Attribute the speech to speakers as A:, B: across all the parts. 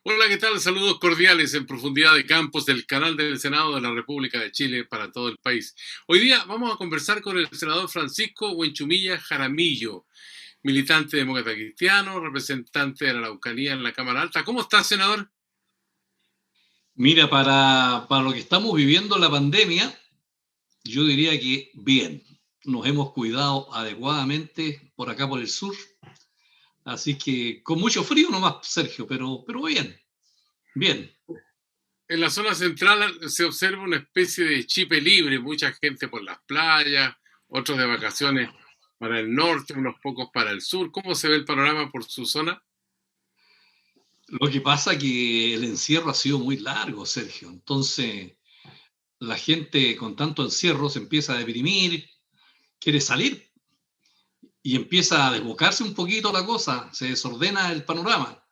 A: Hola, ¿qué tal? Saludos cordiales en profundidad de campos del canal del Senado de la República de Chile para todo el país. Hoy día vamos a conversar con el senador Francisco Huenchumilla Jaramillo, militante demócrata cristiano, representante de la Araucanía en la Cámara Alta. ¿Cómo está, senador?
B: Mira, para lo que estamos viviendo la pandemia, yo diría que bien. Nos hemos cuidado adecuadamente por acá por el sur. Así que con mucho frío nomás, Sergio, pero bien, bien.
A: En la zona central se observa una especie de chipe libre, mucha gente por las playas, otros de vacaciones para el norte, unos pocos para el sur. ¿Cómo se ve el panorama por su zona?
B: Lo que pasa es que el encierro ha sido muy largo, Sergio. Entonces, la gente con tanto encierro se empieza a deprimir, quiere salir y empieza a desbocarse un poquito la cosa, se desordena el panorama.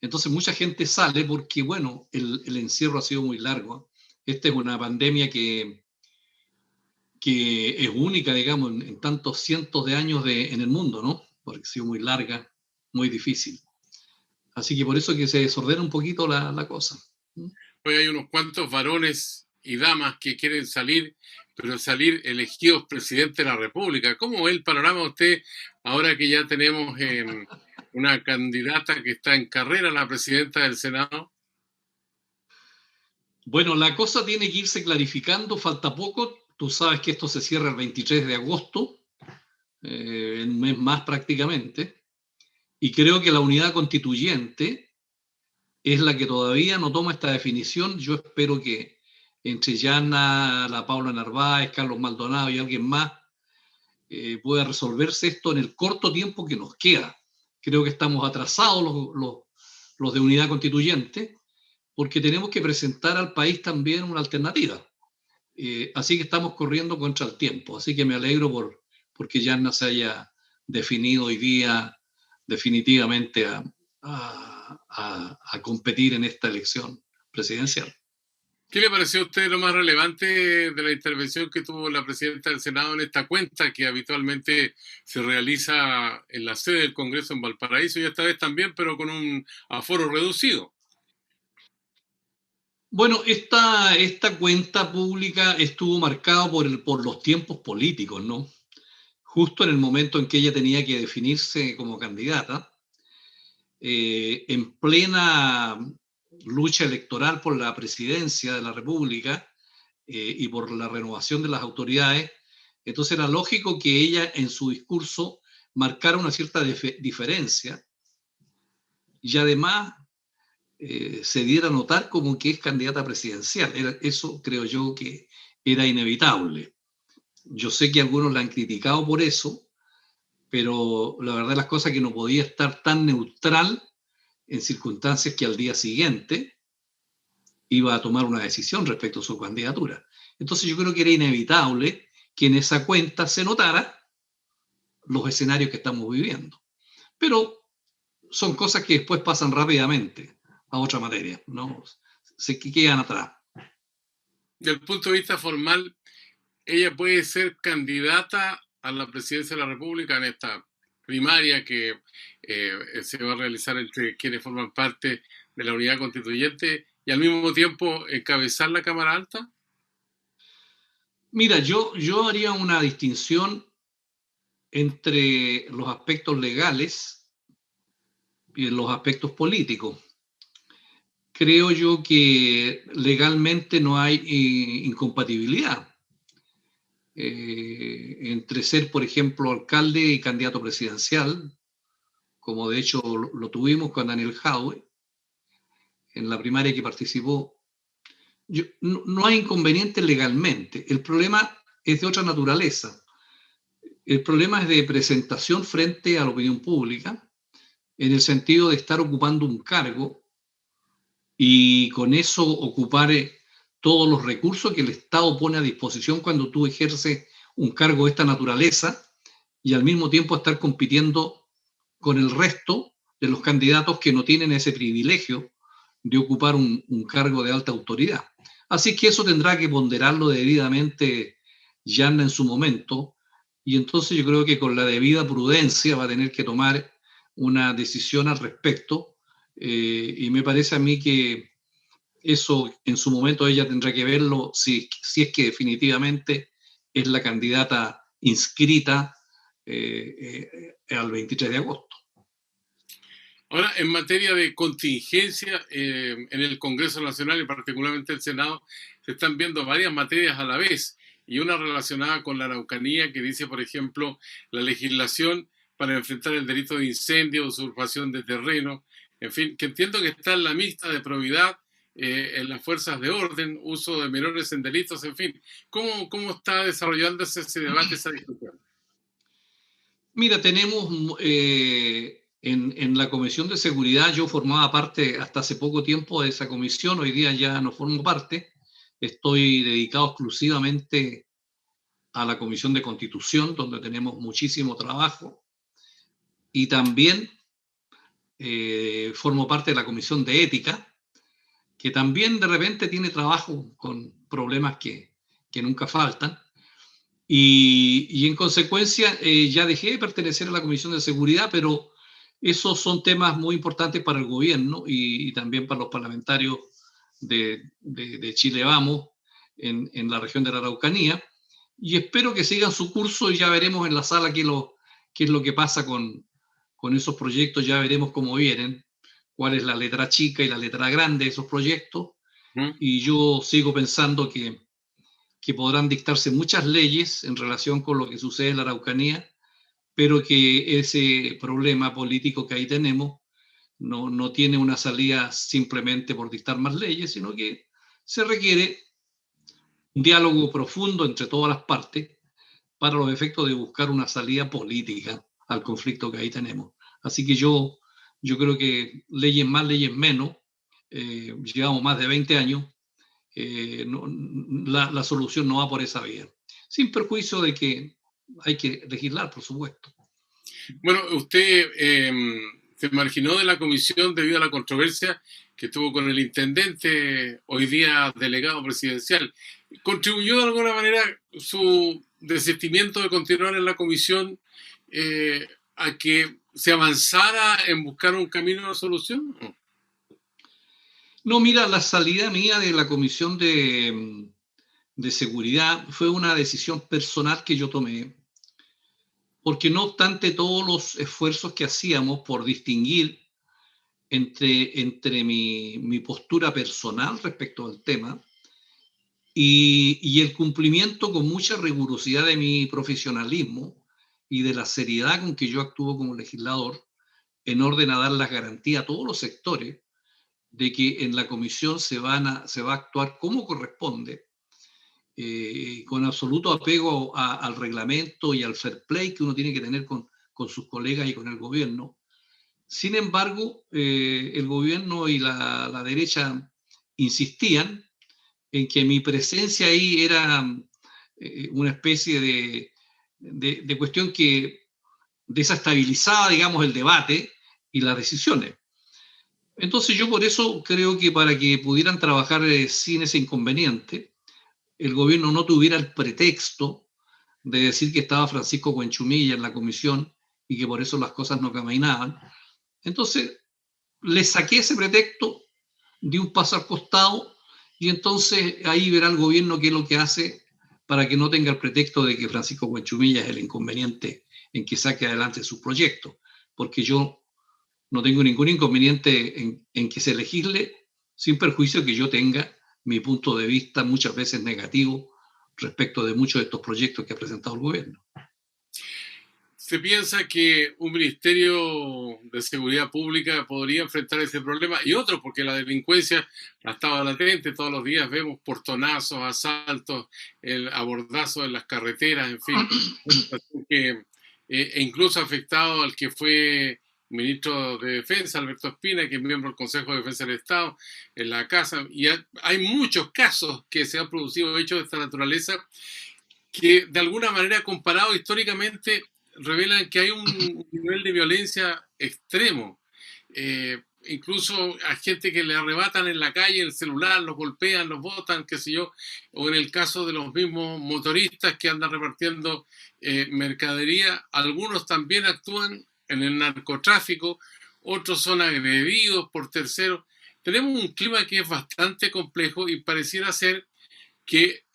B: Entonces mucha gente sale porque, bueno, el encierro ha sido muy largo. Esta es una pandemia que es única, digamos, en tantos cientos de años en el mundo, ¿no? Porque ha sido muy larga, muy difícil. Así que por eso que se desordena un poquito la cosa.
A: Hoy hay unos cuantos varones y damas que quieren salir, pero salir elegidos presidente de la República. ¿Cómo ve el panorama usted ahora que ya tenemos una candidata que está en carrera, la presidenta del Senado?
B: Bueno, la cosa tiene que irse clarificando, falta poco. Tú sabes que esto se cierra el 23 de agosto, en un mes más prácticamente, y creo que la unidad constituyente es la que todavía no toma esta definición. Yo espero que entre Yana, la Paula Narváez, Carlos Maldonado y alguien más pueda resolverse esto en el corto tiempo que nos queda. Creo que estamos atrasados los de unidad constituyente porque tenemos que presentar al país también una alternativa. Así que estamos corriendo contra el tiempo. Así que me alegro porque Yana se haya definido hoy día definitivamente a competir en esta elección presidencial.
A: ¿Qué le pareció a usted lo más relevante de la intervención que tuvo la presidenta del Senado en esta cuenta que habitualmente se realiza en la sede del Congreso en Valparaíso y esta vez también, pero con un aforo reducido?
B: Bueno, esta cuenta pública estuvo marcada por los tiempos políticos, ¿no? Justo en el momento en que ella tenía que definirse como candidata, en plena lucha electoral por la presidencia de la República y por la renovación de las autoridades, entonces era lógico que ella en su discurso marcara una cierta diferencia y además se diera a notar como que es candidata presidencial. Eso creo yo que era inevitable. Yo sé que algunos la han criticado por eso, pero la verdad las cosas es que no podía estar tan neutral en circunstancias que al día siguiente iba a tomar una decisión respecto a su candidatura. Entonces yo creo que era inevitable que en esa cuenta se notara los escenarios que estamos viviendo. Pero son cosas que después pasan rápidamente a otra materia, ¿no? Se quedan atrás.
A: Desde el punto de vista formal, ella puede ser candidata a la presidencia de la República en esta primaria que se va a realizar entre quienes forman parte de la unidad constituyente y al mismo tiempo encabezar la Cámara Alta.
B: Mira, yo haría una distinción entre los aspectos legales y los aspectos políticos. Creo yo que legalmente no hay incompatibilidad entre ser, por ejemplo, alcalde y candidato presidencial, como de hecho lo tuvimos con Daniel Jadwe en la primaria que participó. No hay inconveniente legalmente. El problema es de otra naturaleza. El problema es de presentación frente a la opinión pública, en el sentido de estar ocupando un cargo y con eso ocupar todos los recursos que el Estado pone a disposición cuando tú ejerces un cargo de esta naturaleza y al mismo tiempo estar compitiendo con el resto de los candidatos que no tienen ese privilegio de ocupar un cargo de alta autoridad. Así que eso tendrá que ponderarlo debidamente Yanna en su momento y entonces yo creo que con la debida prudencia va a tener que tomar una decisión al respecto y me parece a mí que eso en su momento ella tendrá que verlo si es que definitivamente es la candidata inscrita al 23 de agosto.
A: Ahora, en materia de contingencia, en el Congreso Nacional y particularmente el Senado, se están viendo varias materias a la vez y una relacionada con la Araucanía que dice, por ejemplo, la legislación para enfrentar el delito de incendio, usurpación de terreno, en fin, que entiendo que está en la mixta de probidad, en las fuerzas de orden, uso de menores en delitos, en fin. ¿Cómo está desarrollándose ese debate, esa discusión?
B: Mira, tenemos en la Comisión de Seguridad, yo formaba parte hasta hace poco tiempo de esa comisión, hoy día ya no formo parte, estoy dedicado exclusivamente a la Comisión de Constitución, donde tenemos muchísimo trabajo, y también formo parte de la Comisión de Ética, que también de repente tiene trabajo con problemas que nunca faltan. Y en consecuencia ya dejé de pertenecer a la Comisión de Seguridad, pero esos son temas muy importantes para el gobierno y también para los parlamentarios de Chile Vamos en la región de la Araucanía. Y espero que sigan su curso y ya veremos en la sala qué es lo que pasa con esos proyectos, ya veremos cómo vienen, cuál es la letra chica y la letra grande de esos proyectos.
A: ¿Mm?
B: Y yo sigo pensando que podrán dictarse muchas leyes en relación con lo que sucede en la Araucanía, pero que ese problema político que ahí tenemos no tiene una salida simplemente por dictar más leyes, sino que se requiere un diálogo profundo entre todas las partes para los efectos de buscar una salida política al conflicto que ahí tenemos. Así que yo creo que leyes más, leyes menos, llevamos más de 20 años, la solución no va por esa vía, sin perjuicio de que hay que legislar, por supuesto.
A: Bueno, usted se marginó de la comisión debido a la controversia que tuvo con el intendente, hoy día delegado presidencial. ¿Contribuyó de alguna manera su desistimiento de continuar en la comisión a que se avanzara en buscar un camino de solución?
B: No, mira, la salida mía de la comisión de seguridad fue una decisión personal que yo tomé, porque no obstante todos los esfuerzos que hacíamos por distinguir entre mi postura personal respecto al tema y el cumplimiento con mucha rigurosidad de mi profesionalismo y de la seriedad con que yo actúo como legislador en orden a dar las garantías a todos los sectores de que en la comisión se va a actuar como corresponde, con absoluto apego al reglamento y al fair play que uno tiene que tener con sus colegas y con el gobierno. Sin embargo, el gobierno y la derecha insistían en que mi presencia ahí era una especie de cuestión que desestabilizaba, digamos, el debate y las decisiones. Entonces yo por eso creo que para que pudieran trabajar sin ese inconveniente, el gobierno no tuviera el pretexto de decir que estaba Francisco Cuenchumilla en la comisión y que por eso las cosas no caminaban. Entonces le saqué ese pretexto, di un paso al costado y entonces ahí verá el gobierno qué es lo que hace para que no tenga el pretexto de que Francisco Cuenchumilla es el inconveniente en que saque adelante sus proyectos, porque yo no tengo ningún inconveniente en que se legisle sin perjuicio que yo tenga mi punto de vista muchas veces negativo respecto de muchos de estos proyectos que ha presentado el gobierno.
A: ¿Se piensa que un Ministerio de Seguridad Pública podría enfrentar ese problema y otros? Porque la delincuencia ha estado latente, todos los días vemos portonazos, asaltos, el abordazo en las carreteras, en fin, que incluso ha afectado al que fue ministro de Defensa, Alberto Espina, que es miembro del Consejo de Defensa del Estado, en la casa. Y hay muchos casos que se han producido hechos de esta naturaleza que de alguna manera comparado históricamente revelan que hay un nivel de violencia extremo. Incluso a gente que le arrebatan en la calle el celular, los golpean, los botan, qué sé yo, o en el caso de los mismos motoristas que andan repartiendo mercadería, algunos también actúan en el narcotráfico otros son agredidos por terceros. Tenemos un clima que es bastante complejo y pareciera ser que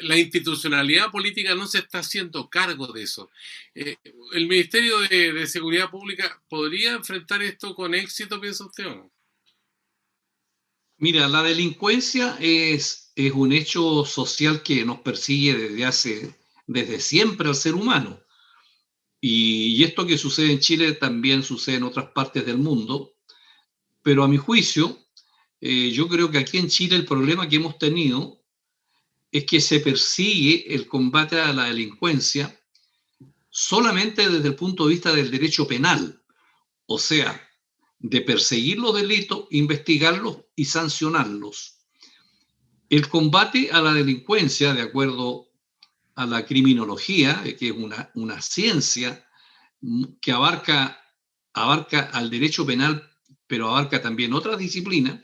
A: la institucionalidad política no se está haciendo cargo de eso. ¿El Ministerio de Seguridad Pública podría enfrentar esto con éxito, piensa usted, o no?
B: Mira, la delincuencia es un hecho social que nos persigue desde siempre al ser humano. Y esto que sucede en Chile también sucede en otras partes del mundo, pero a mi juicio, yo creo que aquí en Chile el problema que hemos tenido es que se persigue el combate a la delincuencia solamente desde el punto de vista del derecho penal, o sea, de perseguir los delitos, investigarlos y sancionarlos. El combate a la delincuencia, de acuerdo a la criminología, que es una ciencia que abarca al derecho penal, pero abarca también otras disciplinas,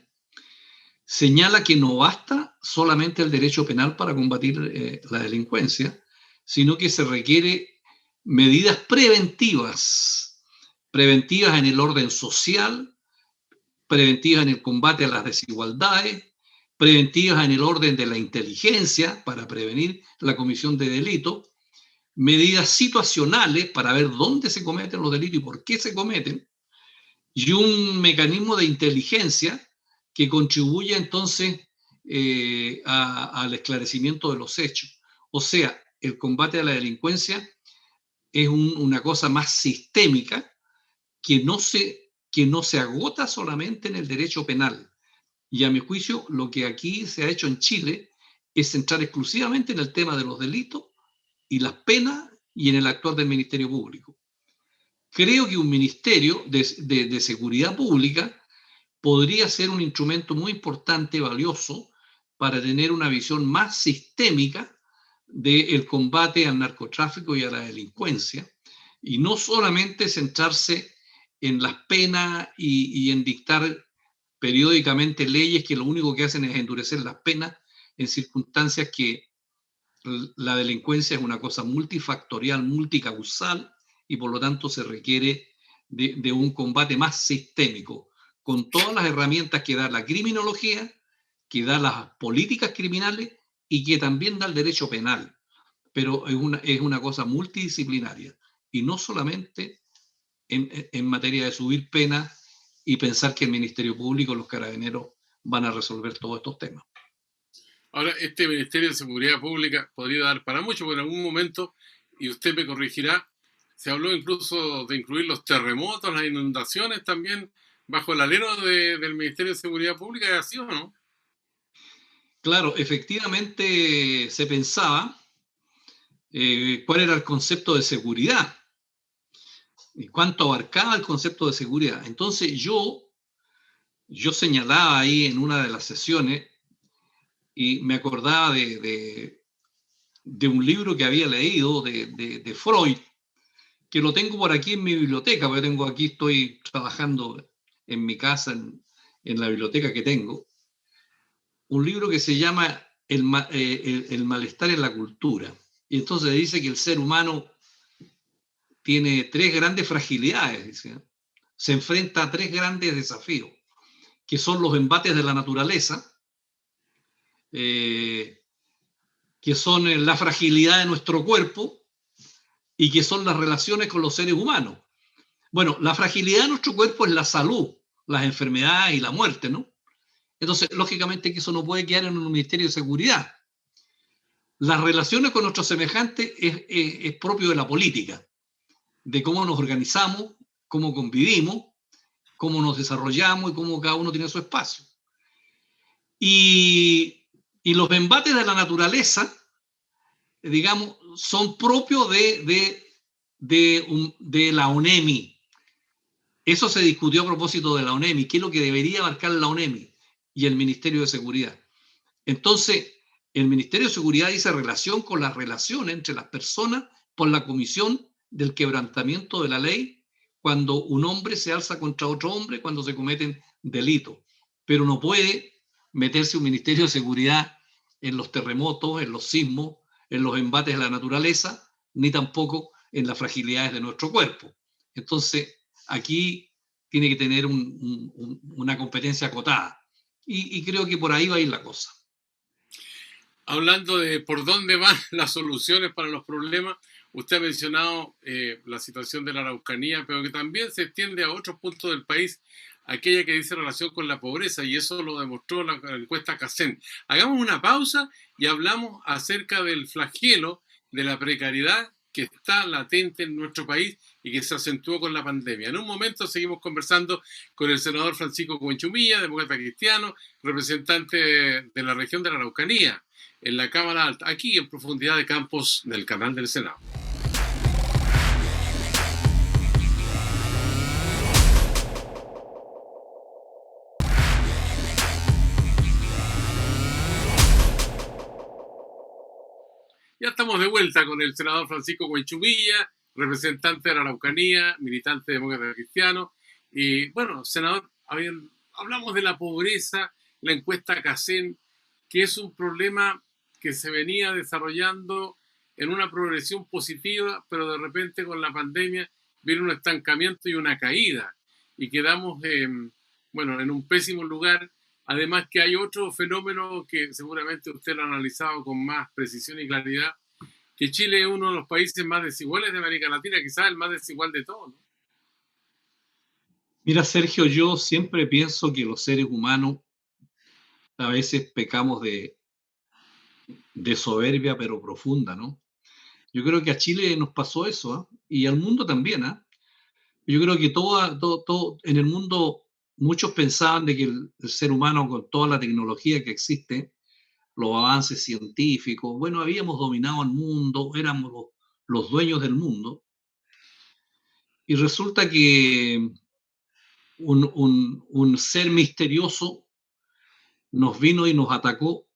B: señala que no basta solamente el derecho penal para combatir la delincuencia, sino que se requiere medidas preventivas en el orden social, preventivas en el combate a las desigualdades, preventivas en el orden de la inteligencia para prevenir la comisión de delitos, medidas situacionales para ver dónde se cometen los delitos y por qué se cometen, y un mecanismo de inteligencia que contribuye entonces al esclarecimiento de los hechos. O sea, el combate a la delincuencia es una cosa más sistémica que no se agota solamente en el derecho penal. Y a mi juicio, lo que aquí se ha hecho en Chile es centrar exclusivamente en el tema de los delitos y las penas y en el actuar del Ministerio Público. Creo que un Ministerio de Seguridad Pública podría ser un instrumento muy importante, valioso, para tener una visión más sistémica del combate al narcotráfico y a la delincuencia, y no solamente centrarse en las penas y en dictar periódicamente leyes que lo único que hacen es endurecer las penas en circunstancias que la delincuencia es una cosa multifactorial, multicausal, y por lo tanto se requiere de un combate más sistémico, con todas las herramientas que da la criminología, que da las políticas criminales y que también da el derecho penal. Pero es una cosa multidisciplinaria y no solamente en materia de subir penas y pensar que el Ministerio Público, los carabineros van a resolver todos estos temas.
A: Ahora, este Ministerio de Seguridad Pública podría dar para mucho, porque en algún momento, y usted me corregirá, se habló incluso de incluir los terremotos, las inundaciones también bajo el alero del Ministerio de Seguridad Pública, ¿es así o no?
B: Claro, efectivamente se pensaba cuál era el concepto de seguridad y cuánto abarcaba el concepto de seguridad. Entonces yo señalaba ahí en una de las sesiones y me acordaba de un libro que había leído de Freud, que lo tengo por aquí en mi biblioteca, porque tengo aquí, estoy trabajando en mi casa, en la biblioteca que tengo, un libro que se llama el malestar en la cultura. Y entonces dice que el ser humano tiene tres grandes fragilidades, dice. Se enfrenta a tres grandes desafíos, que son los embates de la naturaleza, que son la fragilidad de nuestro cuerpo y que son las relaciones con los seres humanos. Bueno, la fragilidad de nuestro cuerpo es la salud, las enfermedades y la muerte, ¿no? Entonces, lógicamente que eso no puede quedar en un Ministerio de Seguridad. Las relaciones con nuestros semejantes es propio de la política, de cómo nos organizamos, cómo convivimos, cómo nos desarrollamos y cómo cada uno tiene su espacio. Y los embates de la naturaleza, digamos, son propios de la ONEMI. Eso se discutió a propósito de la ONEMI, qué es lo que debería abarcar la ONEMI y el Ministerio de Seguridad. Entonces, el Ministerio de Seguridad dice relación con las relaciones entre las personas por la comisión del quebrantamiento de la ley cuando un hombre se alza contra otro hombre, cuando se cometen delitos. Pero no puede meterse un Ministerio de Seguridad en los terremotos, en los sismos, en los embates de la naturaleza, ni tampoco en las fragilidades de nuestro cuerpo. Entonces, aquí tiene que tener una competencia acotada. Y creo que por ahí va a ir la cosa.
A: Hablando de por dónde van las soluciones para los problemas, usted ha mencionado la situación de la Araucanía, pero que también se extiende a otros puntos del país, aquella que dice relación con la pobreza, y eso lo demostró la encuesta CACEN. Hagamos una pausa y hablamos acerca del flagelo de la precariedad que está latente en nuestro país y que se acentuó con la pandemia. En un momento seguimos conversando con el senador Francisco Conchumilla, demócrata cristiano, representante de la región de la Araucanía, en la Cámara Alta, aquí en Profundidad de Campos del canal del Senado. Ya estamos de vuelta con el senador Francisco Conchumilla, representante de la Araucanía, militante demócrata cristiano. Y bueno, senador, hablamos de la pobreza, la encuesta CACEN, que es un problema que se venía desarrollando en una progresión positiva, pero de repente con la pandemia viene un estancamiento y una caída. Y quedamos, bueno, en un pésimo lugar. Además que hay otro fenómeno que seguramente usted lo ha analizado con más precisión y claridad, que Chile es uno de los países más desiguales de América Latina, quizás el más desigual de todos, ¿no?
B: Mira, Sergio, yo siempre pienso que los seres humanos a veces pecamos de soberbia, pero profunda, ¿no? Yo creo que a Chile nos pasó eso, ¿eh? Y al mundo también, ¿eh? Yo creo que todo en el mundo muchos pensaban de que el ser humano con toda la tecnología que existe, los avances científicos, bueno, habíamos dominado el mundo, éramos los dueños del mundo, y resulta que un ser misterioso nos vino y nos atacó,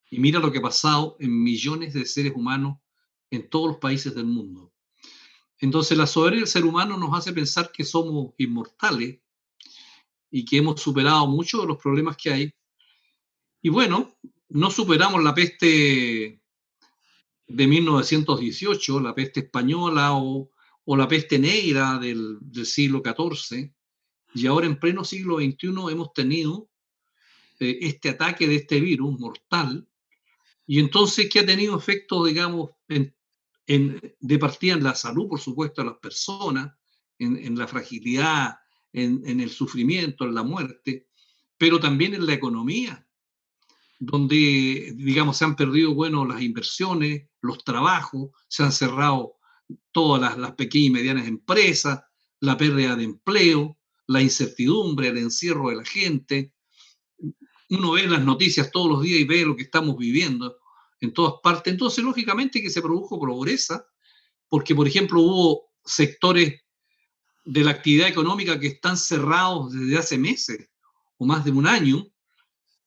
B: y mira lo que ha pasado en millones de seres humanos en todos los países del mundo. Entonces la soberbia del ser humano nos hace pensar que somos inmortales y que hemos superado muchos de los problemas que hay. Y bueno, no superamos la peste de 1918, la peste española o la peste negra del siglo XIV, y ahora en pleno siglo XXI hemos tenido este ataque de este virus mortal, y entonces que ha tenido efectos, digamos, de partida en la salud, por supuesto, de las personas, en la fragilidad, en el sufrimiento, en la muerte, pero también en la economía, donde, digamos, se han perdido, bueno, las inversiones, los trabajos, se han cerrado todas las pequeñas y medianas empresas, la pérdida de empleo, la incertidumbre, el encierro de la gente. Uno ve las noticias todos los días y ve lo que estamos viviendo en todas partes. Entonces, lógicamente que se produjo pobreza, porque, por ejemplo, hubo sectores de la actividad económica que están cerrados desde hace meses o más de un año.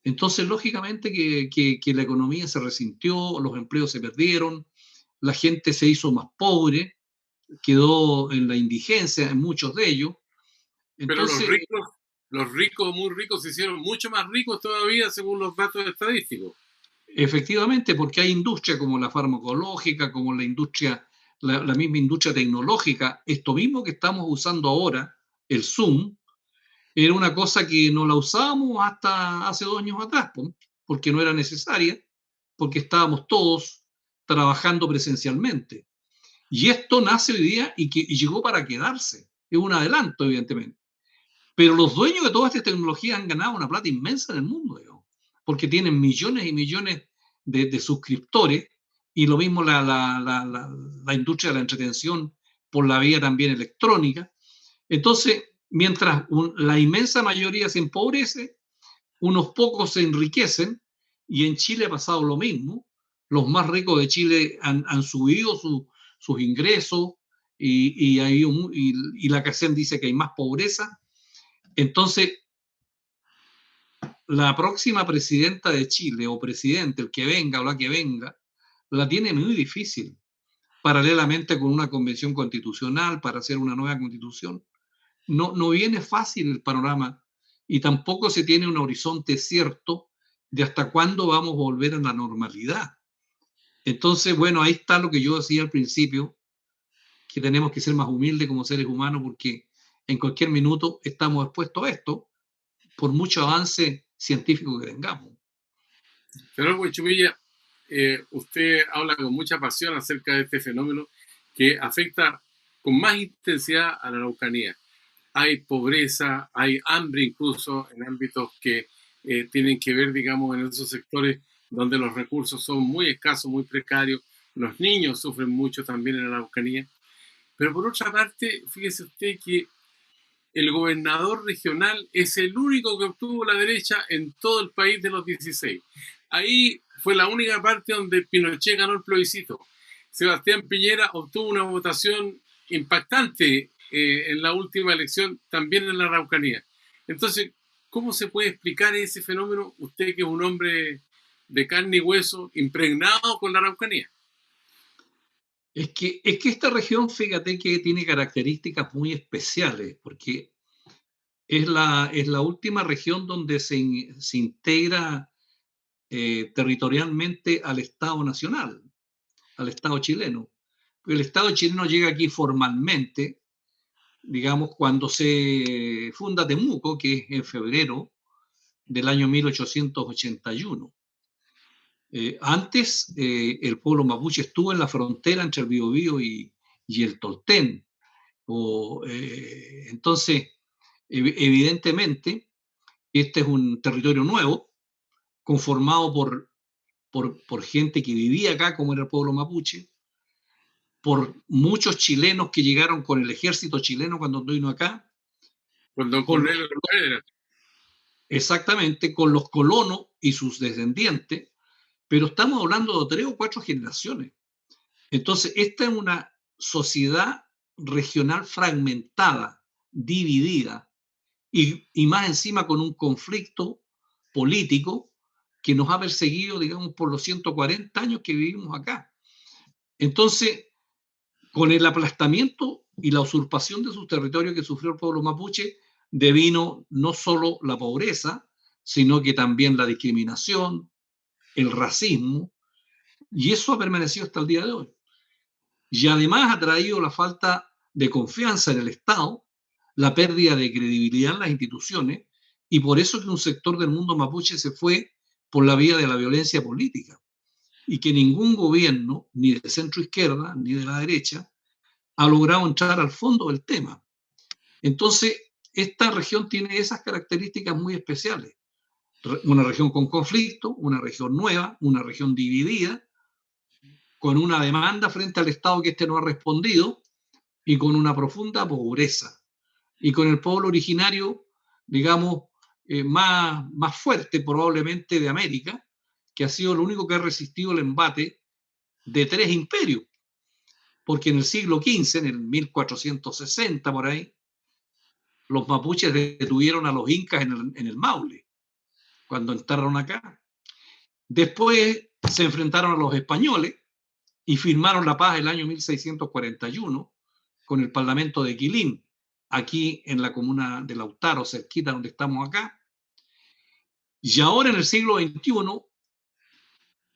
B: Entonces, lógicamente que la economía se resintió, los empleos se perdieron, la gente se hizo más pobre, quedó en la indigencia en muchos de ellos. Entonces,
A: Pero los ricos, muy ricos, se hicieron mucho más ricos todavía según los datos estadísticos.
B: efectivamente, porque hay industria como la farmacológica, como la industria, la misma industria tecnológica, esto mismo que estamos usando ahora, el Zoom, era una cosa que no la usábamos hasta hace 2 años atrás, porque no era necesaria, porque estábamos todos trabajando presencialmente. Y esto nace hoy día y llegó para quedarse. Es un adelanto, evidentemente. Pero los dueños de todas estas tecnologías han ganado una plata inmensa en el mundo, digamos, porque tienen millones y millones de suscriptores, y lo mismo la industria de la entretención por la vía también electrónica. Entonces, mientras la inmensa mayoría se empobrece, unos pocos se enriquecen, y en Chile ha pasado lo mismo. Los más ricos de Chile han subido sus ingresos, y la CACEN dice que hay más pobreza. Entonces, la próxima presidenta de Chile o presidente, el que venga o la que venga, la tiene muy difícil, paralelamente con una convención constitucional para hacer una nueva constitución. No viene fácil el panorama, y tampoco se tiene un horizonte cierto de hasta cuándo vamos a volver a la normalidad. Entonces, bueno, ahí está lo que yo decía al principio, que tenemos que ser más humildes como seres humanos, porque en cualquier minuto estamos expuestos a esto, por mucho avance científico que tengamos.
A: Señor Huichumilla, usted habla con mucha pasión acerca de este fenómeno que afecta con más intensidad a la Araucanía. Hay pobreza, hay hambre incluso en ámbitos que tienen que ver, digamos, en esos sectores donde los recursos son muy escasos, muy precarios. Los niños sufren mucho también en la Araucanía. Pero por otra parte, fíjese usted que el gobernador regional es el único que obtuvo la derecha en todo el país de los 16. Ahí fue la única parte donde Pinochet ganó el plebiscito. Sebastián Piñera obtuvo una votación impactante en la última elección, también en la Araucanía. Entonces, ¿cómo se puede explicar ese fenómeno? Usted que es un hombre de carne y hueso, impregnado con la Araucanía.
B: Es que esta región, fíjate que tiene características muy especiales, porque es la última región donde se integra territorialmente al Estado nacional, al Estado chileno. El Estado chileno llega aquí formalmente, digamos, cuando se funda Temuco, que es en febrero del año 1881. Antes, el pueblo mapuche estuvo en la frontera entre el Biobío y el Tolten. Entonces, evidentemente, este es un territorio nuevo, conformado por gente que vivía acá, como era el pueblo mapuche, por muchos chilenos que llegaron con el ejército chileno cuando vino acá,
A: Con don
B: con los,
A: Cornelio Saavedra.
B: exactamente con los colonos y sus descendientes, pero estamos hablando de 3 o 4 generaciones. Entonces, esta es una sociedad regional fragmentada, dividida, y más encima con un conflicto político que nos ha perseguido, digamos, por los 140 años que vivimos acá. Entonces, con el aplastamiento y la usurpación de sus territorios que sufrió el pueblo mapuche, devino no solo la pobreza, sino que también la discriminación, el racismo, y eso ha permanecido hasta el día de hoy. Y además ha traído la falta de confianza en el Estado, la pérdida de credibilidad en las instituciones, y por eso que un sector del mundo mapuche se fue por la vía de la violencia política, y que ningún gobierno, ni de centro izquierda, ni de la derecha, ha logrado entrar al fondo del tema. Entonces, esta región tiene esas características muy especiales. Una región con conflicto, una región nueva, una región dividida, con una demanda frente al Estado que este no ha respondido y con una profunda pobreza. Y con el pueblo originario, digamos, más fuerte probablemente de América, que ha sido el único que ha resistido el embate de 3 imperios. Porque en el siglo XV, en el 1460 por ahí, los mapuches detuvieron a los incas en el Maule, cuando entraron acá. Después se enfrentaron a los españoles y firmaron la paz el año 1641 con el Parlamento de Quilín, aquí en la comuna de Lautaro, cerquita donde estamos acá. Y ahora en el siglo XXI,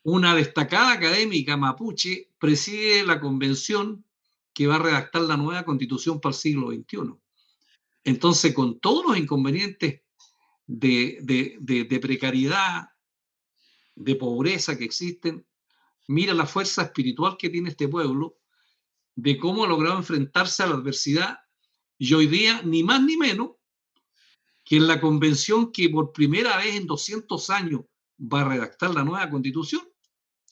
B: una destacada académica mapuche preside la convención que va a redactar la nueva constitución para el siglo XXI. Entonces, con todos los inconvenientes de precariedad, de pobreza que existen, mira la fuerza espiritual que tiene este pueblo, de cómo ha logrado enfrentarse a la adversidad, y hoy día, ni más ni menos, que en la convención que por primera vez en 200 años va a redactar la nueva constitución,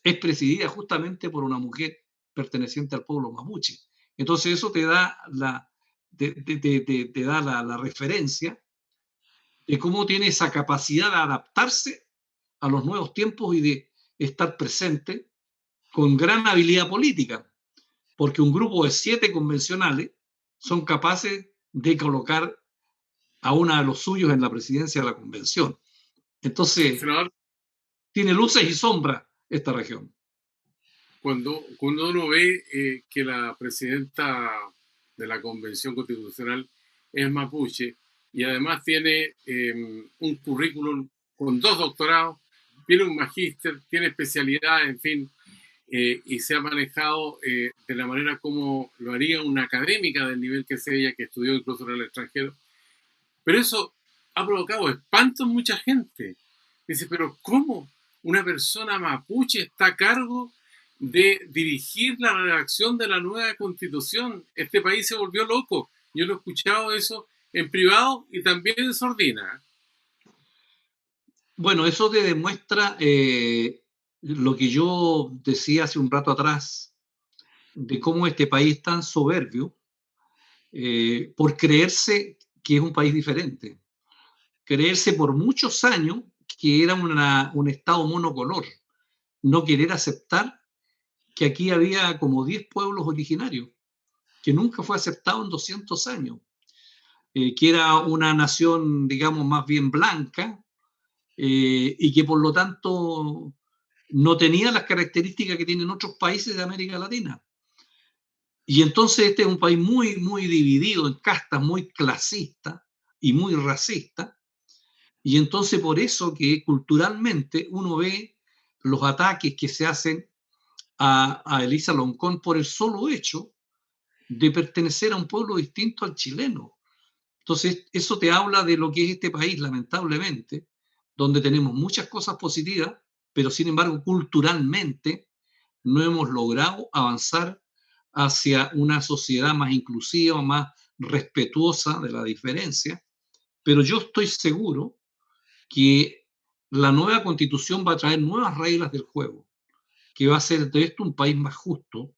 B: es presidida justamente por una mujer perteneciente al pueblo mapuche. Entonces eso te da la referencia de cómo tiene esa capacidad de adaptarse a los nuevos tiempos y de estar presente con gran habilidad política, porque un grupo de 7 convencionales son capaces de colocar a uno de los suyos en la presidencia de la convención. Entonces,
A: Senador,
B: tiene luces y sombras esta región.
A: cuando uno ve que la presidenta de la Convención Constitucional es mapuche y además tiene un currículum con 2 doctorados, tiene un magíster, tiene especialidad, en fin, y se ha manejado de la manera como lo haría una académica del nivel que sea ella, que estudió incluso en el extranjero. Pero eso ha provocado espanto en mucha gente. Dice, pero ¿cómo una persona mapuche está a cargo de dirigir la redacción de la nueva constitución? Este país se volvió loco. Yo lo he escuchado eso en privado y también en sordina.
B: Bueno, eso te demuestra lo que yo decía hace un rato atrás, de cómo este país es tan soberbio por creerse que es un país diferente, creerse por muchos años que era un estado monocolor, no querer aceptar que aquí había como 10 pueblos originarios, que nunca fue aceptado en 200 años, que era una nación, digamos, más bien blanca, y que por lo tanto no tenía las características que tienen otros países de América Latina. Y entonces este es un país muy, muy dividido en castas, muy clasista y muy racista. Y entonces por eso que culturalmente uno ve los ataques que se hacen a Elisa Loncón por el solo hecho de pertenecer a un pueblo distinto al chileno. Entonces, eso te habla de lo que es este país, lamentablemente, donde tenemos muchas cosas positivas, pero sin embargo, culturalmente no hemos logrado avanzar hacia una sociedad más inclusiva, más respetuosa de la diferencia. Pero yo estoy seguro que la nueva constitución va a traer nuevas reglas del juego, que va a hacer de esto un país más justo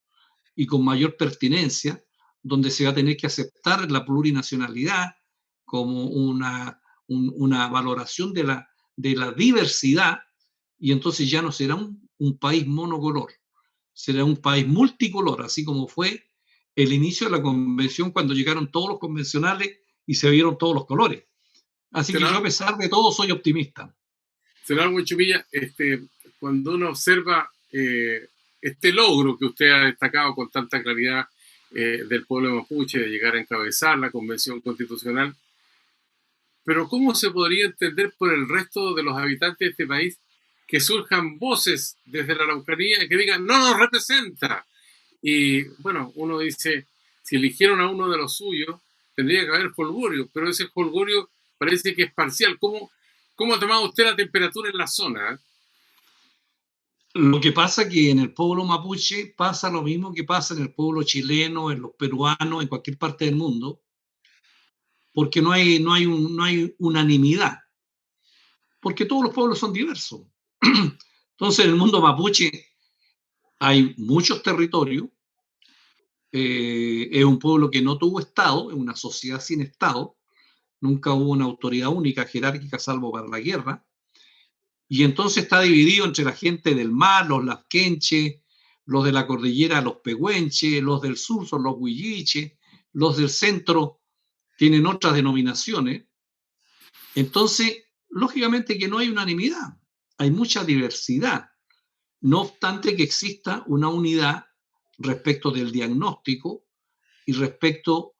B: y con mayor pertinencia, donde se va a tener que aceptar la plurinacionalidad como una valoración de la diversidad, y entonces ya no será un país monocolor, será un país multicolor, así como fue el inicio de la convención cuando llegaron todos los convencionales y se vieron todos los colores. Así que yo, a pesar de todo, soy optimista.
A: Senador Huenchumilla, cuando uno observa este logro que usted ha destacado con tanta claridad del pueblo mapuche de llegar a encabezar la Convención Constitucional, pero ¿cómo se podría entender por el resto de los habitantes de este país que surjan voces desde la Araucanía que digan no nos representa? Y bueno, uno dice, si eligieron a uno de los suyos, tendría que haber jolgorio, pero ese jolgorio parece que es parcial. ¿Cómo ha tomado usted la temperatura en la zona?
B: Lo que pasa que en el pueblo mapuche pasa lo mismo que pasa en el pueblo chileno, en los peruanos, en cualquier parte del mundo, porque no hay unanimidad, porque todos los pueblos son diversos. Entonces, en el mundo mapuche hay muchos territorios, es un pueblo que no tuvo Estado, es una sociedad sin Estado, nunca hubo una autoridad única, jerárquica, salvo para la guerra, y entonces está dividido entre la gente del mar, los lasquenches, los de la cordillera, los pehuenches, los del sur son los huilliches, los del centro tienen otras denominaciones. Entonces, lógicamente que no hay unanimidad, hay mucha diversidad, no obstante que exista una unidad respecto del diagnóstico y respecto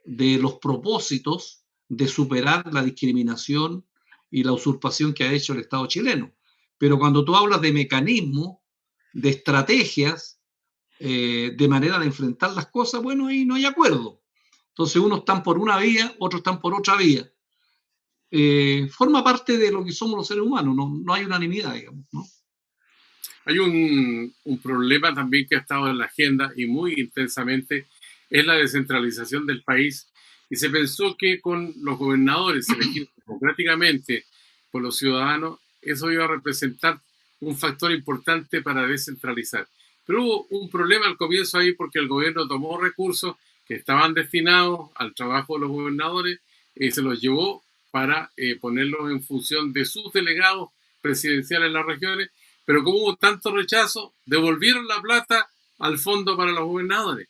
B: de los propósitos de superar la discriminación y la usurpación que ha hecho el Estado chileno. Pero cuando tú hablas de mecanismos, de estrategias, de manera de enfrentar las cosas, bueno, ahí no hay acuerdo. Entonces, unos están por una vía, otros están por otra vía. Forma parte de lo que somos los seres humanos, no hay unanimidad, digamos, ¿no?
A: Hay un problema también que ha estado en la agenda y muy intensamente, es la descentralización del país. Y se pensó que con los gobernadores elegidos democráticamente por los ciudadanos, eso iba a representar un factor importante para descentralizar. Pero hubo un problema al comienzo ahí porque el gobierno tomó recursos que estaban destinados al trabajo de los gobernadores y se los llevó para ponerlos en función de sus delegados presidenciales en las regiones, pero como hubo tanto rechazo, devolvieron la plata al fondo para los gobernadores.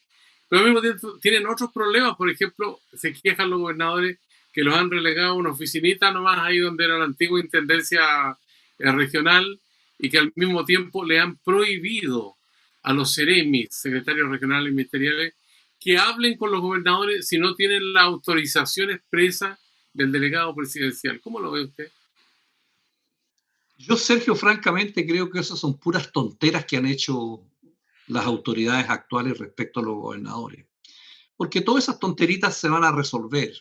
A: Pero al mismo tiempo tienen otros problemas, por ejemplo, se quejan los gobernadores que los han relegado a una oficinita nomás ahí donde era la antigua intendencia regional y que al mismo tiempo le han prohibido a los seremis, secretarios regionales y ministeriales, que hablen con los gobernadores si no tienen la autorización expresa del delegado presidencial. ¿Cómo lo ve usted?
B: Yo, Sergio, francamente creo que esas son puras tonteras que han hecho las autoridades actuales respecto a los gobernadores. Porque todas esas tonteritas se van a resolver.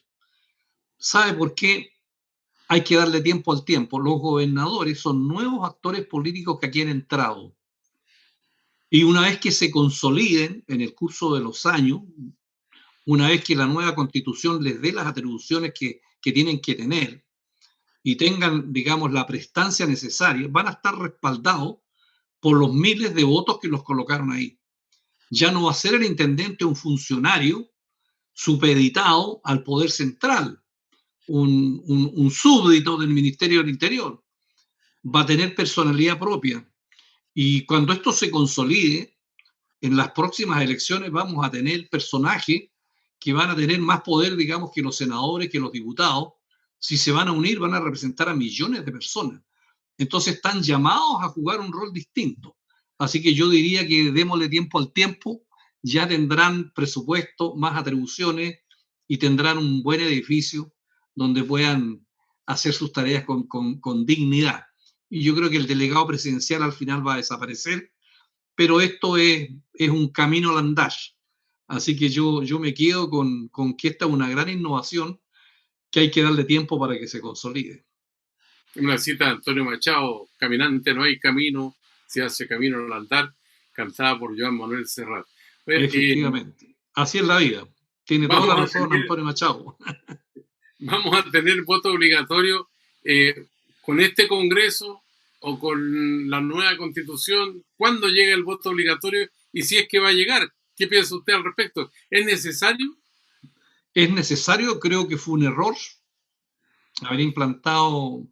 B: ¿Sabe por qué? Hay que darle tiempo al tiempo. Los gobernadores son nuevos actores políticos que aquí han entrado. Y una vez que se consoliden en el curso de los años, una vez que la nueva constitución les dé las atribuciones que tienen que tener y tengan, digamos, la prestancia necesaria, van a estar respaldados por los miles de votos que los colocaron ahí. Ya no va a ser el intendente un funcionario supeditado al poder central, un súbdito del Ministerio del Interior. Va a tener personalidad propia. Y cuando esto se consolide, en las próximas elecciones vamos a tener personajes que van a tener más poder, digamos, que los senadores, que los diputados. Si se van a unir, van a representar a millones de personas. Entonces están llamados a jugar un rol distinto. Así que yo diría que démosle tiempo al tiempo, ya tendrán presupuesto, más atribuciones y tendrán un buen edificio donde puedan hacer sus tareas con dignidad. Y yo creo que el delegado presidencial al final va a desaparecer, pero esto es un camino al andar. Así que yo me quedo con que esta es una gran innovación que hay que darle tiempo para que se consolide.
A: Una cita de Antonio Machado: caminante no hay camino, se hace camino al andar, cantada por Joan Manuel Serrat.
B: Efectivamente. Así es la vida. Tiene toda la razón Antonio Machado.
A: Vamos a tener voto obligatorio con este Congreso o con la nueva Constitución. ¿Cuándo llega el voto obligatorio? Y si es que va a llegar, ¿qué piensa usted al respecto? ¿Es necesario?
B: Es necesario, creo que fue un error haber implantado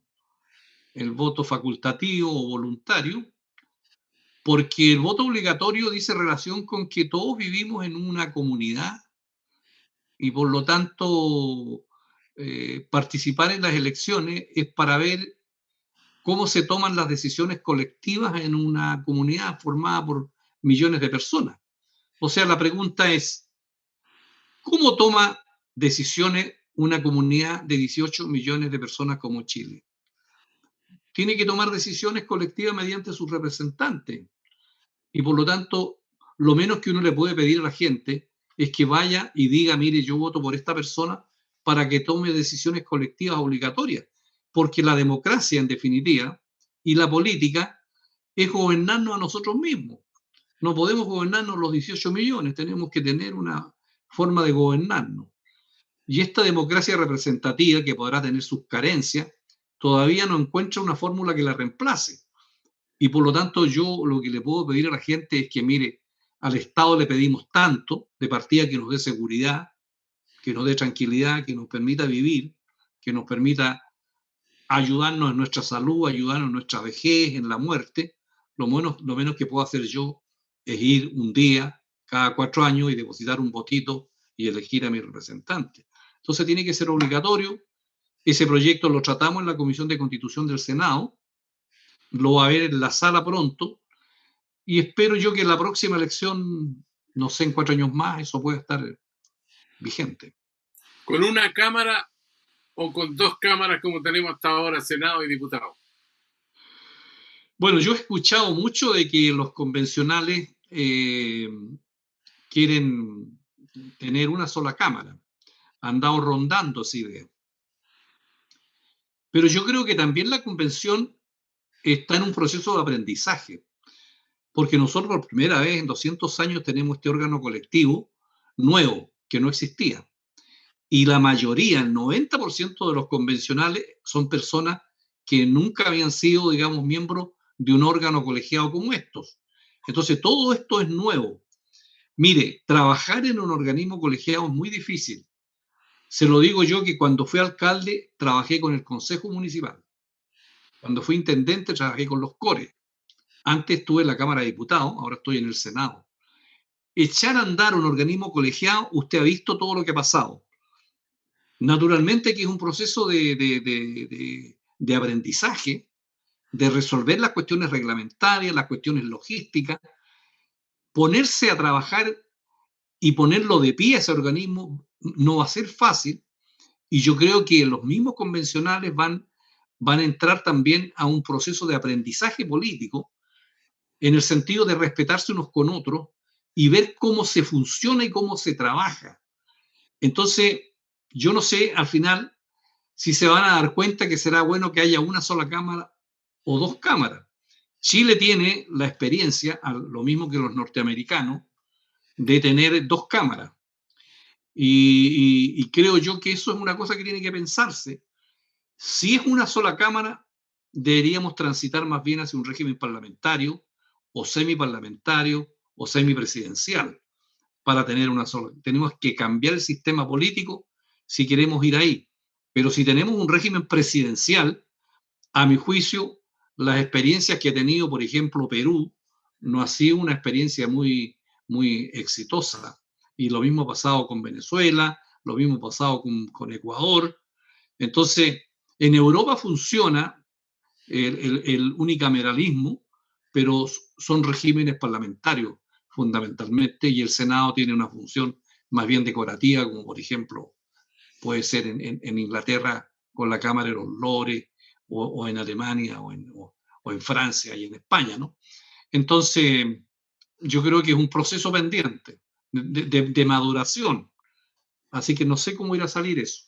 B: el voto facultativo o voluntario, porque el voto obligatorio dice relación con que todos vivimos en una comunidad y por lo tanto participar en las elecciones es para ver cómo se toman las decisiones colectivas en una comunidad formada por millones de personas. O sea, la pregunta es, ¿cómo toma decisiones una comunidad de 18 millones de personas como Chile? Tiene que tomar decisiones colectivas mediante sus representantes. Y por lo tanto, lo menos que uno le puede pedir a la gente es que vaya y diga, mire, yo voto por esta persona para que tome decisiones colectivas obligatorias. Porque la democracia, en definitiva, y la política es gobernarnos a nosotros mismos. No podemos gobernarnos los 18 millones, tenemos que tener una forma de gobernarnos. Y esta democracia representativa, que podrá tener sus carencias, todavía no encuentra una fórmula que la reemplace. Y por lo tanto, yo lo que le puedo pedir a la gente es que, mire, al Estado le pedimos tanto, de partida que nos dé seguridad, que nos dé tranquilidad, que nos permita vivir, que nos permita ayudarnos en nuestra salud, ayudarnos en nuestra vejez, en la muerte. Lo menos que puedo hacer yo es ir un día cada 4 años y depositar un votito y elegir a mi representante. Entonces tiene que ser obligatorio. Ese proyecto lo tratamos en la Comisión de Constitución del Senado, lo va a ver en la sala pronto y espero yo que en la próxima elección, no sé, en 4 años más, eso pueda estar vigente.
A: ¿Con una cámara o con 2 cámaras como tenemos hasta ahora, Senado y diputados?
B: Bueno, yo he escuchado mucho de que los convencionales quieren tener una sola cámara. Han andado rondando esa idea. Pero yo creo que también la convención está en un proceso de aprendizaje, porque nosotros por primera vez en 200 años tenemos este órgano colectivo nuevo, que no existía. Y la mayoría, el 90% de los convencionales son personas que nunca habían sido, digamos, miembros de un órgano colegiado como estos. Entonces, todo esto es nuevo. Mire, trabajar en un organismo colegiado es muy difícil. Se lo digo yo que cuando fui alcalde trabajé con el Consejo Municipal. Cuando fui intendente trabajé con los CORE. Antes estuve en la Cámara de Diputados, ahora estoy en el Senado. Echar a andar un organismo colegiado, usted ha visto todo lo que ha pasado. Naturalmente que es un proceso de aprendizaje, de resolver las cuestiones reglamentarias, las cuestiones logísticas, ponerse a trabajar y ponerlo de pie a ese organismo no va a ser fácil, y yo creo que los mismos convencionales van a entrar también a un proceso de aprendizaje político en el sentido de respetarse unos con otros y ver cómo se funciona y cómo se trabaja. Entonces, yo no sé al final si se van a dar cuenta que será bueno que haya una sola cámara o dos cámaras. Chile tiene la experiencia, lo mismo que los norteamericanos, de tener dos cámaras. Y creo yo que eso es una cosa que tiene que pensarse. Si es una sola cámara, deberíamos transitar más bien hacia un régimen parlamentario o semiparlamentario o semipresidencial para tener una sola. Tenemos que cambiar el sistema político si queremos ir ahí. Pero si tenemos un régimen presidencial, a mi juicio, las experiencias que ha tenido, por ejemplo, Perú, no ha sido una experiencia muy, muy exitosa. Y lo mismo ha pasado con Venezuela, lo mismo ha pasado con Ecuador. Entonces, en Europa funciona el unicameralismo, pero son regímenes parlamentarios fundamentalmente, y el Senado tiene una función más bien decorativa, como por ejemplo puede ser en Inglaterra con la Cámara de los Lores, o en Alemania, o en Francia y en España, ¿no? Entonces, yo creo que es un proceso pendiente de maduración, así que no sé cómo irá a salir eso.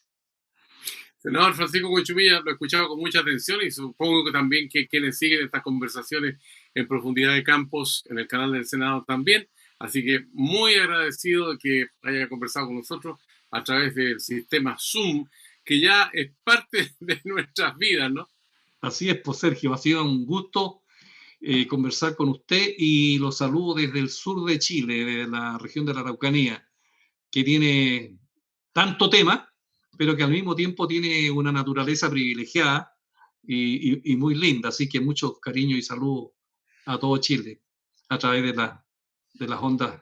A: Senador Francisco Cuechumilla, lo he escuchado con mucha atención y supongo que también que quienes siguen estas conversaciones en profundidad de campos en el canal del Senado también. Así que muy agradecido de que haya conversado con nosotros a través del sistema Zoom, que ya es parte de nuestras vidas, ¿no?
B: Así es, pues Sergio, ha sido un gusto conversar con usted y los saludo desde el sur de Chile, de la región de la Araucanía, que tiene tanto tema, pero que al mismo tiempo tiene una naturaleza privilegiada y muy linda. Así que mucho cariño y saludos a todo Chile a través de las ondas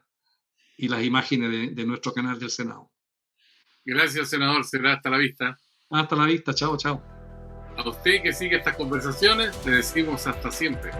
B: y las imágenes de nuestro canal del Senado.
A: Gracias, senador. Será hasta la vista.
B: Hasta la vista. Chao, chao.
A: A usted que sigue estas conversaciones, le decimos hasta siempre.